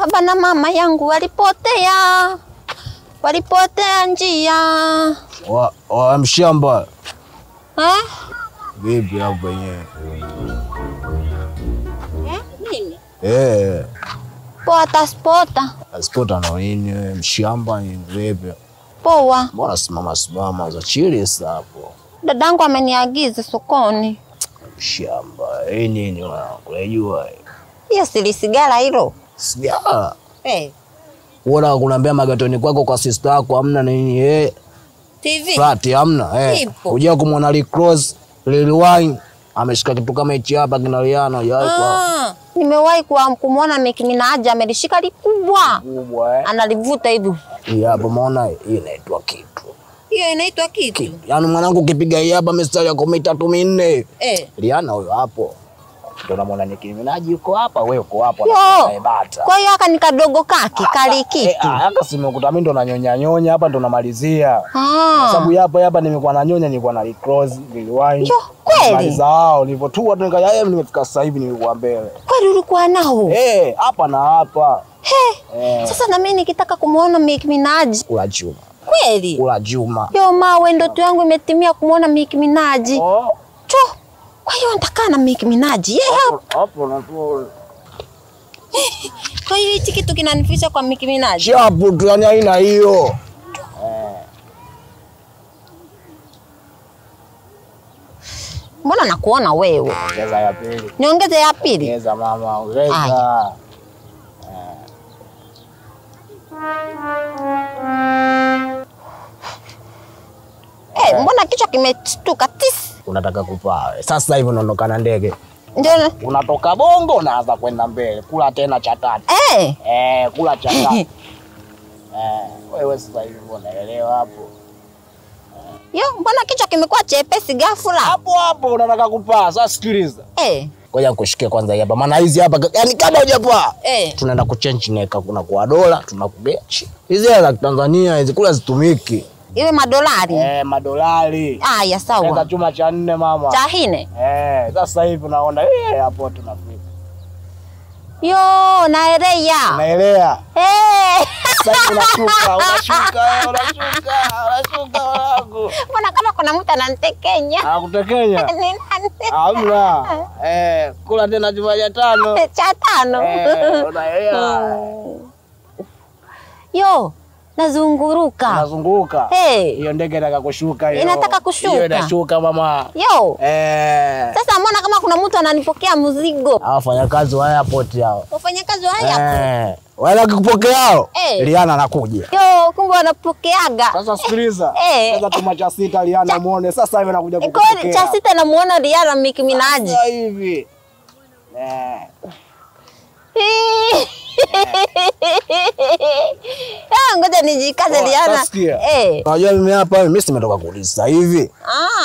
Baba na mama yangu walipotea. Walipotea njia. Mshamba. Vipi hapo yenyewe? Nini? Poa taspota. Taspota na nini mshamba ni vipi? Poa. Mbona simama za chili hapo? Dadangu ameniagiza sokoni. Mshamba, nini unajua? Hiyo si sigara hilo. Sigara? Wala kunaambia magatoni kwako kwa sister yako hamna nini TV. Flat hamna Unajua kumuona Rick Ross, Lil Wayne ameshika kitu kama hichi hapa kinaliana nimewahi kumuona Nicki Minaj amelishika likubwa. Analivuta hivi. Hapo umeona hii inaitwa kitu. Hiyo inaitwa kitu. Yaani mwanangu ukipiga hii hapa mistari yako 3-4. Rihanna huyo hapo. Ndio namuona Nicki Minaj yuko hapa, wewe uko hapo bata. Kwa hiyo haka ni kadogo kaki kali kitu. Haka simekuta mimi ndo nyonya hapa ndo namalizia. Sababu hapa nimekuwa na nyonya nilikuwa na Rick Ross, Lil Wayne. Kweli? Zao nilipotua tu nimefika sasa hivi nilikuwa mbele. Kweli ulikuwa nao? Hapa na hapa. Sasa na mimi nikitaka kumuona Nicki Minaj. Kula chuma. Kweli? Kula chuma. Mawe ndoto yangu imetimia kumuona Nicki Minaj. Kwa hiyo nitakaa na Nicki Minaj. Hapo na tu. Kwa hiyo hichi kitu kinanifisha kwa Nicki Minaj. Chapu tu yani haina hiyo. Mbona nakuona wewe? Ongeza ya pili. Niongeze ya pili? Ongeza mama, ongeza. Mbona kichwa kimestuka tisi? Unataka kupaa. Sasa hivi unaondoka na ndege. Ndio. Unatoka Bongo unaanza kwenda mbele. Kula tena cha tatu. Kula cha tatu. Wewe sasa hivi unaelewa hapo. Mbona kichwa kimekuwa chepesi ghafla? Hapo unataka kupaa. Sasa sikiliza. Ngoja kushikia kwanza hapa. Maana hizi hapa yani kama hujapaa. Tunaenda kuchange neka kuna kwa dola, tunakugechi. Hizi za Tanzania hizi kula zitumiki. Iwe madolari? Madolari. Ya sawa. Sasa chuma cha 4 mama. Cha 4? Sasa hivi unaona hapo tunafika. Naelea. Unaelea? Sasa unashuka wangu. Mbona kama kuna mtu ananitekenya? Anakutekenya? Ni nani? Hamna. Kula tena chuma cha 5. Cha 5? Unaelea. Nazunguruka. Nazunguruka. Hiyo ndege inataka kushuka hiyo. Inataka kushuka. Hiyo inashuka mama. Sasa mbona kama kuna mtu ananipokea mzigo? Wafanyakazi wa airport hao. Wafanyakazi wa airport? Wala kukupokea hao. Rihanna anakuja. Kumbe wanapokeaga. Sasa sikiliza. Sasa tuma cha 6 Rihanna muone. Sasa hivi anakuja kukupokea. Kwa cha 6 namuona Rihanna Nicki Minaj. Sasa hivi. Ngoja nijikaze Rihanna. Unajua mimi hapa mimi simetoka kuuliza hivi.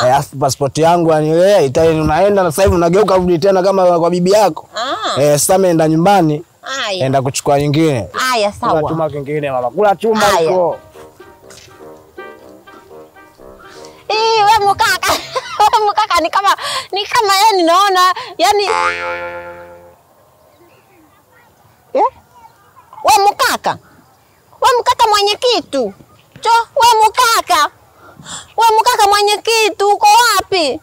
Alafu passport yangu yani Italy unaenda na sasa hivi unageuka rudi tena kama kwa bibi yako. Sasa ameenda nyumbani. Enda kuchukua nyingine. Sawa. Kula chuma kingine mama. Kula chuma huko. Wewe mkaka ni kama yani naona yani Wewe mkaka mwenye kitu. Wewe mkaka mwenye kitu uko wapi?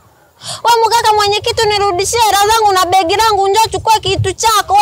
Wewe mkaka mwenye kitu nirudishie hela zangu na begi langu njoo chukua kitu chako.